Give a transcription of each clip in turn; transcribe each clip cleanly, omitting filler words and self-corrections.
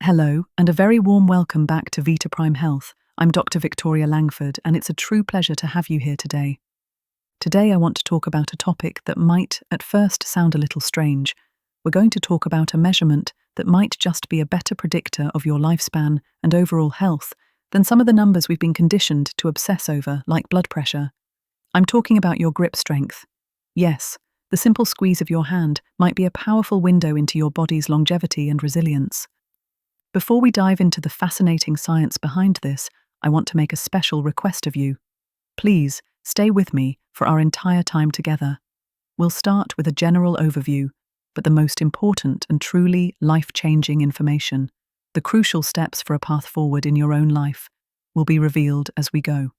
Hello, and a very warm welcome back to Vita Prime Health. I'm Dr. Victoria Langford, and it's a true pleasure to have you here today. Today, I want to talk about a topic that might, at first, sound a little strange. We're going to talk about a measurement that might just be a better predictor of your lifespan and overall health than some of the numbers we've been conditioned to obsess over, like blood pressure. I'm talking about your grip strength. Yes, the simple squeeze of your hand might be a powerful window into your body's longevity and resilience. Before we dive into the fascinating science behind this, I want to make a special request of you. Please, stay with me for our entire time together. We'll start with a general overview, but the most important and truly life-changing information, the crucial steps for a path forward in your own life, will be revealed as we go.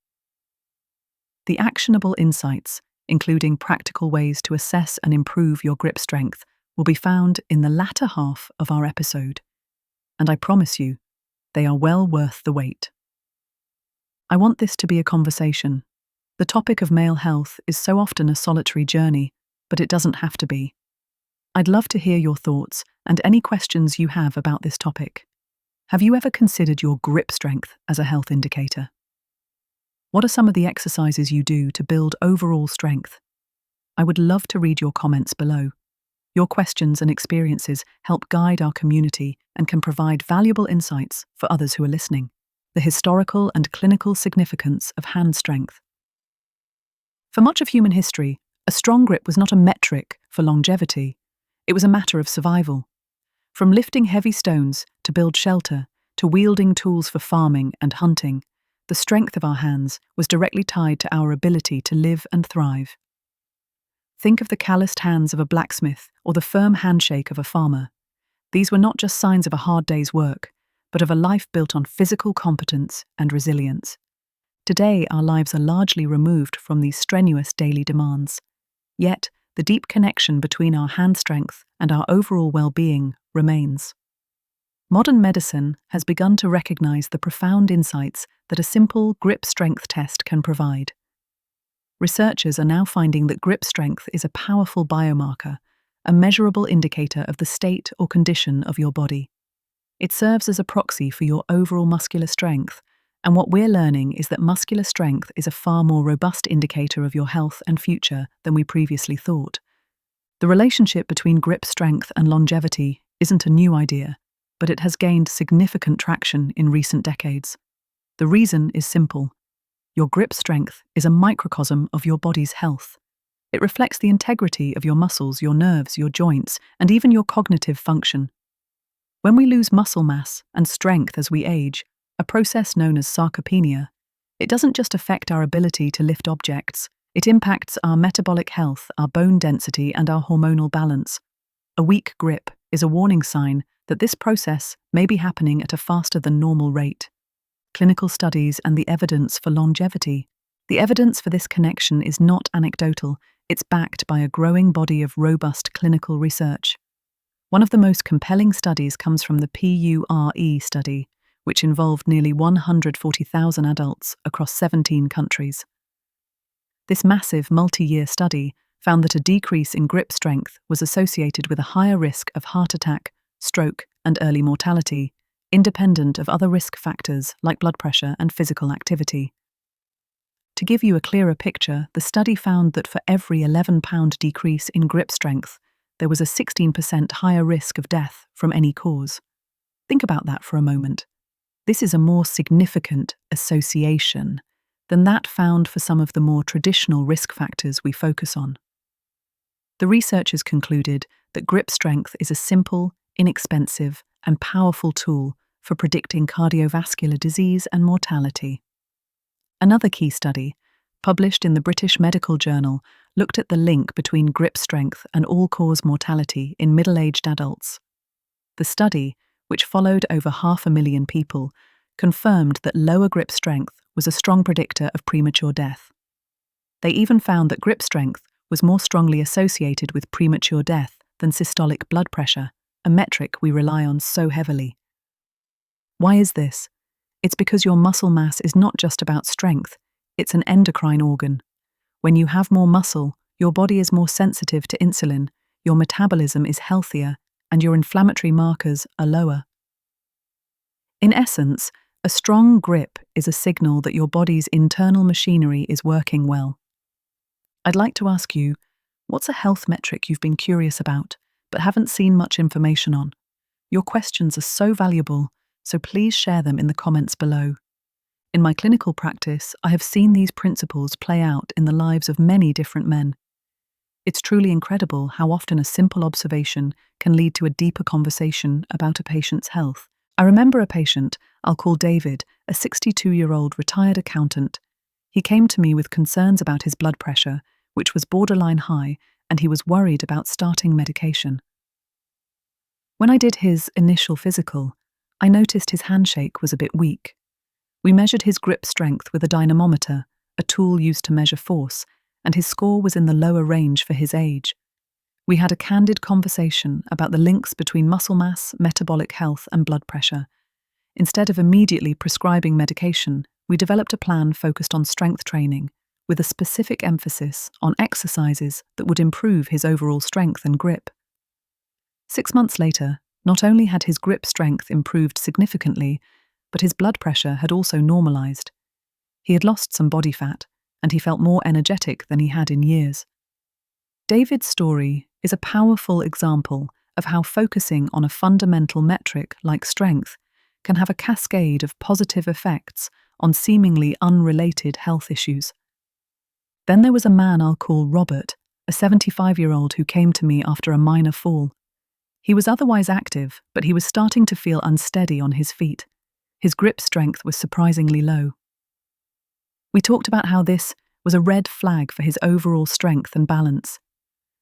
The actionable insights, including practical ways to assess and improve your grip strength, will be found in the latter half of our episode. And I promise you, they are well worth the wait. I want this to be a conversation. The topic of male health is so often a solitary journey, but it doesn't have to be. I'd love to hear your thoughts and any questions you have about this topic. Have you ever considered your grip strength as a health indicator? What are some of the exercises you do to build overall strength? I would love to read your comments below. Your questions and experiences help guide our community and can provide valuable insights for others who are listening. The historical and clinical significance of hand strength. For much of human history, a strong grip was not a metric for longevity. It was a matter of survival. From lifting heavy stones to build shelter, to wielding tools for farming and hunting, the strength of our hands was directly tied to our ability to live and thrive. Think of the calloused hands of a blacksmith or the firm handshake of a farmer. These were not just signs of a hard day's work, but of a life built on physical competence and resilience. Today, our lives are largely removed from these strenuous daily demands. Yet, the deep connection between our hand strength and our overall well-being remains. Modern medicine has begun to recognize the profound insights that a simple grip strength test can provide. Researchers are now finding that grip strength is a powerful biomarker, a measurable indicator of the state or condition of your body. It serves as a proxy for your overall muscular strength, and what we're learning is that muscular strength is a far more robust indicator of your health and future than we previously thought. The relationship between grip strength and longevity isn't a new idea, but it has gained significant traction in recent decades. The reason is simple. Your grip strength is a microcosm of your body's health. It reflects the integrity of your muscles, your nerves, your joints, and even your cognitive function. When we lose muscle mass and strength as we age, a process known as sarcopenia, it doesn't just affect our ability to lift objects, it impacts our metabolic health, our bone density, and our hormonal balance. A weak grip is a warning sign that this process may be happening at a faster than normal rate. Clinical studies and the evidence for longevity. The evidence for this connection is not anecdotal, it's backed by a growing body of robust clinical research. One of the most compelling studies comes from the PURE study, which involved nearly 140,000 adults across 17 countries. This massive multi-year study found that a decrease in grip strength was associated with a higher risk of heart attack, stroke, and early mortality, independent of other risk factors like blood pressure and physical activity. To give you a clearer picture, the study found that for every 11-pound decrease in grip strength, there was a 16% higher risk of death from any cause. Think about that for a moment. This is a more significant association than that found for some of the more traditional risk factors we focus on. The researchers concluded that grip strength is a simple, inexpensive, and powerful tool for predicting cardiovascular disease and mortality. Another key study, published in the British Medical Journal, looked at the link between grip strength and all-cause mortality in middle-aged adults. The study, which followed over 500,000 people, confirmed that lower grip strength was a strong predictor of premature death. They even found that grip strength was more strongly associated with premature death than systolic blood pressure, a metric we rely on so heavily. Why is this? It's because your muscle mass is not just about strength, it's an endocrine organ. When you have more muscle, your body is more sensitive to insulin, your metabolism is healthier, and your inflammatory markers are lower. essence, a strong grip is a signal that your body's internal machinery is working well. I'd like to ask you, what's a health metric you've been curious about, but haven't seen much information on? Your questions are so valuable, so please share them in the comments below. In my clinical practice, I have seen these principles play out in the lives of many different men. It's truly incredible how often a simple observation can lead to a deeper conversation about a patient's health. I remember a patient, I'll call David, a 62-year-old retired accountant. He came to me with concerns about his blood pressure, which was borderline high, and he was worried about starting medication. When I did his initial physical, I noticed his handshake was a bit weak. We measured his grip strength with a dynamometer, a tool used to measure force, and his score was in the lower range for his age. We had a candid conversation about the links between muscle mass, metabolic health, and blood pressure. Instead of immediately prescribing medication, we developed a plan focused on strength training, with a specific emphasis on exercises that would improve his overall strength and grip. 6 months later, not only had his grip strength improved significantly, but his blood pressure had also normalized. He had lost some body fat, and he felt more energetic than he had in years. David's story is a powerful example of how focusing on a fundamental metric like strength can have a cascade of positive effects on seemingly unrelated health issues. Then there was a man I'll call Robert, a 75-year-old who came to me after a minor fall. He was otherwise active, but he was starting to feel unsteady on his feet. His grip strength was surprisingly low. We talked about how this was a red flag for his overall strength and balance.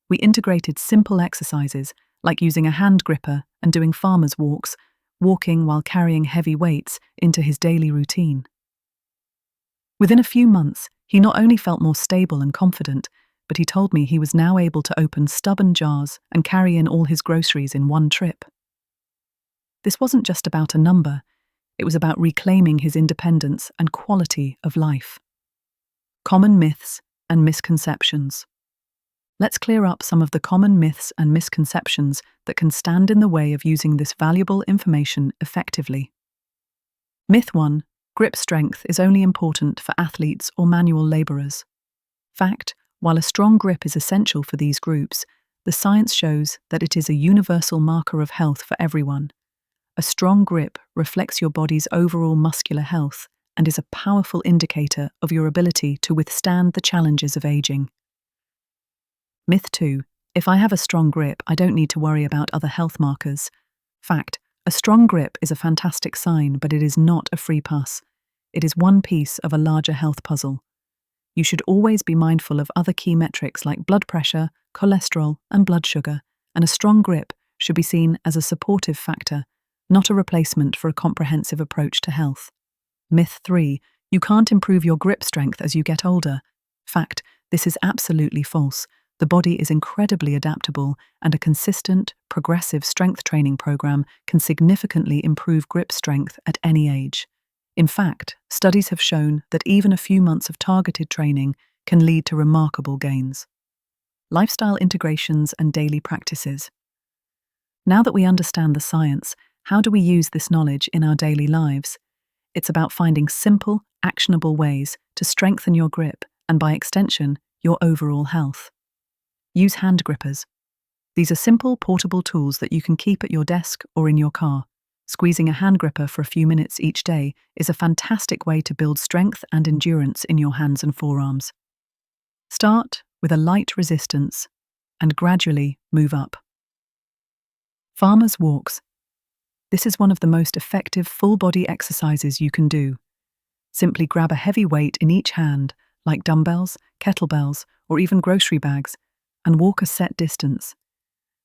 We integrated simple exercises, like using a hand gripper and doing farmer's walks, walking while carrying heavy weights, into his daily routine. Within a few months, he not only felt more stable and confident, but he told me he was now able to open stubborn jars and carry in all his groceries in one trip. This wasn't just about a number, it was about reclaiming his independence and quality of life. Common myths and misconceptions. Let's clear up some of the common myths and misconceptions that can stand in the way of using this valuable information effectively. Myth 1. Grip strength is only important for athletes or manual laborers. Fact: while a strong grip is essential for these groups, the science shows that it is a universal marker of health for everyone. A strong grip reflects your body's overall muscular health and is a powerful indicator of your ability to withstand the challenges of aging. Myth 2. If I have a strong grip, I don't need to worry about other health markers. Fact: a strong grip is a fantastic sign, but it is not a free pass. It is one piece of a larger health puzzle. You should always be mindful of other key metrics like blood pressure, cholesterol, and blood sugar, and a strong grip should be seen as a supportive factor, not a replacement for a comprehensive approach to health. Myth 3. You can't improve your grip strength as you get older. Fact: this is absolutely false. The body is incredibly adaptable, and a consistent, progressive strength training program can significantly improve grip strength at any age. In fact, studies have shown that even a few months of targeted training can lead to remarkable gains. Lifestyle integrations and daily practices. Now that we understand the science, how do we use this knowledge in our daily lives? It's about finding simple, actionable ways to strengthen your grip and, by extension, your overall health. Use hand grippers. These are simple, portable tools that you can keep at your desk or in your car. Squeezing a hand gripper for a few minutes each day is a fantastic way to build strength and endurance in your hands and forearms. Start with a light resistance and gradually move up. Farmer's walks. This is one of the most effective full-body exercises you can do. Simply grab a heavy weight in each hand, like dumbbells, kettlebells, or even grocery bags, and walk a set distance.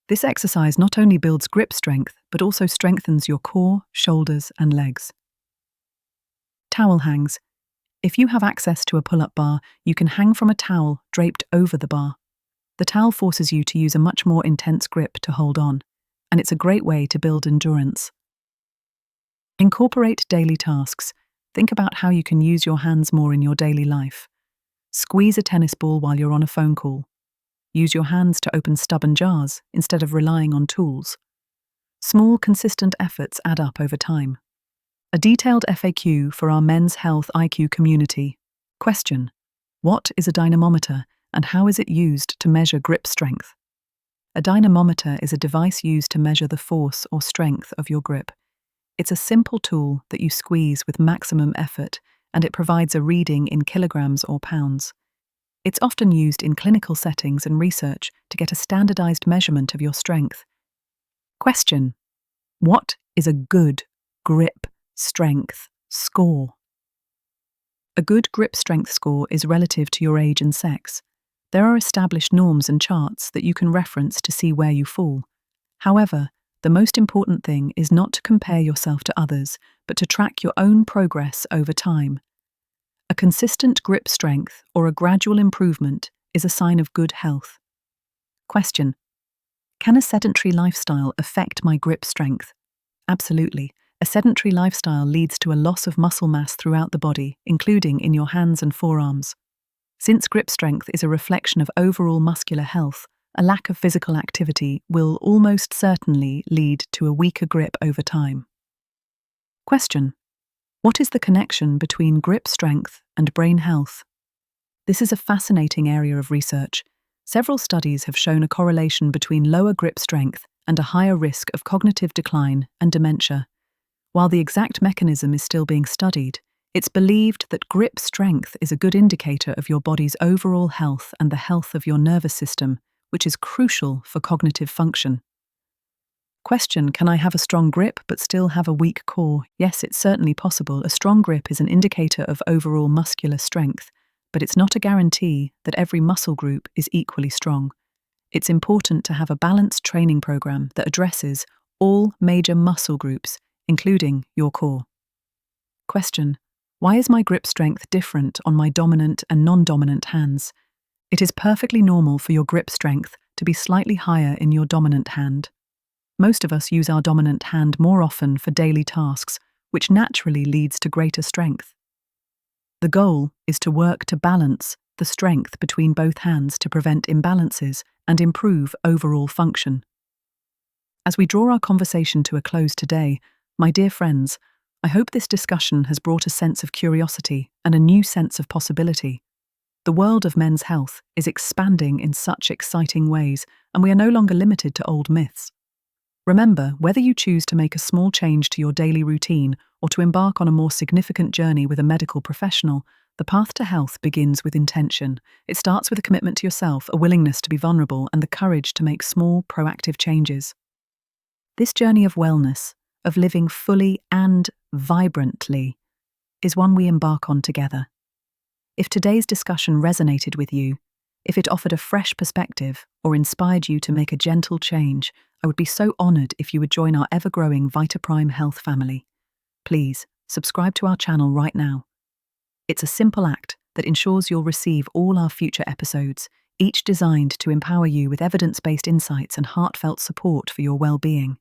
This exercise not only builds grip strength, but also strengthens your core, shoulders, and legs. Towel hangs. If you have access to a pull-up bar, you can hang from a towel draped over the bar. The towel forces you to use a much more intense grip to hold on, and it's a great way to build endurance. Incorporate daily tasks. Think about how you can use your hands more in your daily life. Squeeze a tennis ball while you're on a phone call. Use your hands to open stubborn jars instead of relying on tools. Small, consistent efforts add up over time. A detailed FAQ for our Men's Health IQ community. Question: what is a dynamometer and how is it used to measure grip strength? A dynamometer is a device used to measure the force or strength of your grip. It's a simple tool that you squeeze with maximum effort, and it provides a reading in kilograms or pounds. It's often used in clinical settings and research to get a standardized measurement of your strength. Question: what is a good grip strength score? A good grip strength score is relative to your age and sex. There are established norms and charts that you can reference to see where you fall. However, the most important thing is not to compare yourself to others, but to track your own progress over time. A consistent grip strength or a gradual improvement is a sign of good health. Question: can a sedentary lifestyle affect my grip strength? Absolutely. A sedentary lifestyle leads to a loss of muscle mass throughout the body, including in your hands and forearms. Since grip strength is a reflection of overall muscular health, a lack of physical activity will almost certainly lead to a weaker grip over time. Question: what is the connection between grip strength and brain health? This is a fascinating area of research. Several studies have shown a correlation between lower grip strength and a higher risk of cognitive decline and dementia. While the exact mechanism is still being studied, it's believed that grip strength is a good indicator of your body's overall health and the health of your nervous system, which is crucial for cognitive function. Question: can I have a strong grip but still have a weak core? Yes, it's certainly possible. A strong grip is an indicator of overall muscular strength, but it's not a guarantee that every muscle group is equally strong. It's important to have a balanced training program that addresses all major muscle groups, including your core. Question: why is my grip strength different on my dominant and non-dominant hands? It is perfectly normal for your grip strength to be slightly higher in your dominant hand. Most of us use our dominant hand more often for daily tasks, which naturally leads to greater strength. The goal is to work to balance the strength between both hands to prevent imbalances and improve overall function. As we draw our conversation to a close today, my dear friends, I hope this discussion has brought a sense of curiosity and a new sense of possibility. The world of men's health is expanding in such exciting ways, and we are no longer limited to old myths. Remember, whether you choose to make a small change to your daily routine or to embark on a more significant journey with a medical professional, the path to health begins with intention. It starts with a commitment to yourself, a willingness to be vulnerable, and the courage to make small, proactive changes. This journey of wellness, of living fully and vibrantly, is one we embark on together. If today's discussion resonated with you, if it offered a fresh perspective or inspired you to make a gentle change, I would be so honored if you would join our ever-growing VitaPrime Health family. Please, subscribe to our channel right now. It's a simple act that ensures you'll receive all our future episodes, each designed to empower you with evidence-based insights and heartfelt support for your well-being.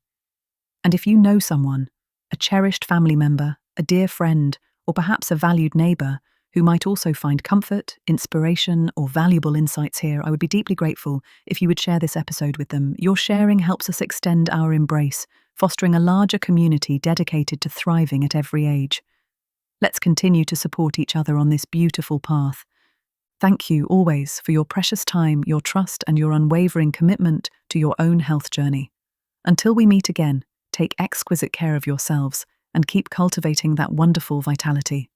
And if you know someone, a cherished family member, a dear friend, or perhaps a valued neighbor who might also find comfort, inspiration, or valuable insights here, I would be deeply grateful if you would share this episode with them. Your sharing helps us extend our embrace, fostering a larger community dedicated to thriving at every age. Let's continue to support each other on this beautiful path. Thank you always for your precious time, your trust, and your unwavering commitment to your own health journey. Until we meet again, take exquisite care of yourselves and keep cultivating that wonderful vitality.